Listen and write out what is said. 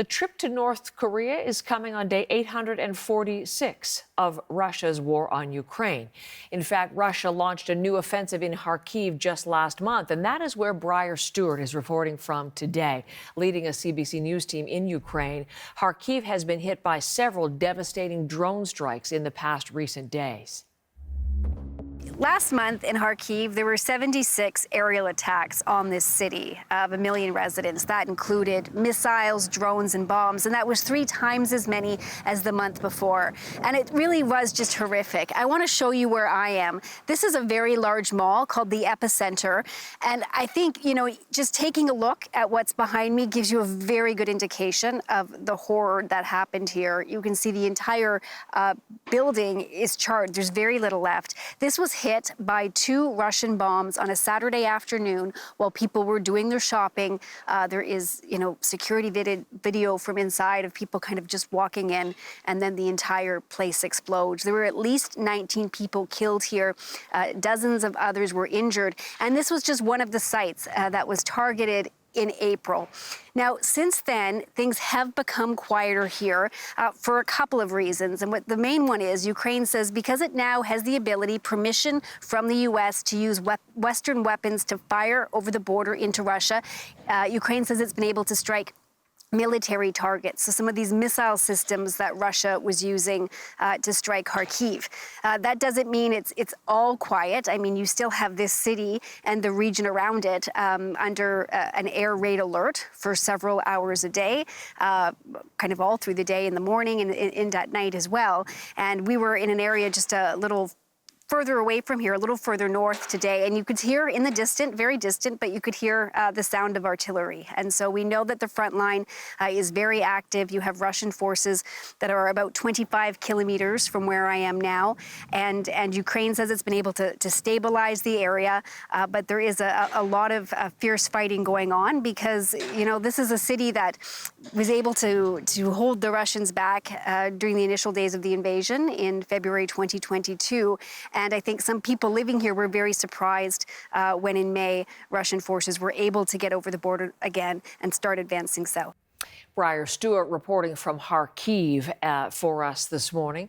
The trip to North Korea is coming on day 846 of Russia's war on Ukraine. In fact, Russia launched a new offensive in Kharkiv just last month, and that is where Briar Stewart is reporting from today, leading a CBC News team in Ukraine. Kharkiv has been hit by several devastating drone strikes in the past recent days. Last month in Kharkiv, there were 76 aerial attacks on this city of 1 million residents. That included missiles, drones, and bombs, and that was 3 times as many as the month before. And it really was just horrific. I want to show you where I am. This is a very large mall called the Epicenter, and I think, just taking a look at what's behind me gives you a very good indication of the horror that happened here. You can see the entire building is charred. There's very little left. This was hit by 2 Russian bombs on a Saturday afternoon while people were doing their shopping. There is, security video from inside of people kind of just walking in, and then the entire place explodes. There were at least 19 people killed here. Dozens of others were injured. And this was just one of the sites that was targeted in April. Now, since then, things have become quieter here for a couple of reasons. And what the main one is, Ukraine says because it now has the permission from the U.S. to use Western weapons to fire over the border into Russia, Ukraine says it's been able to strike military targets. So some of these missile systems that Russia was using to strike Kharkiv. That doesn't mean it's all quiet. I mean, you still have this city and the region around it under an air raid alert for several hours a day, kind of all through the day, in the morning and at night as well. And we were in an area just a little further away from here, a little further north today, and you could hear in the distant, very distant, but you could hear the sound of artillery. And so we know that the front line is very active. You have Russian forces that are about 25 kilometers from where I am now, and Ukraine says it's been able to stabilize the area, but there is a lot of fierce fighting going on because, this is a city that was able to hold the Russians back during the initial days of the invasion in February 2022. And I think some people living here were very surprised when in May, Russian forces were able to get over the border again and start advancing south. Briar Stewart reporting from Kharkiv for us this morning.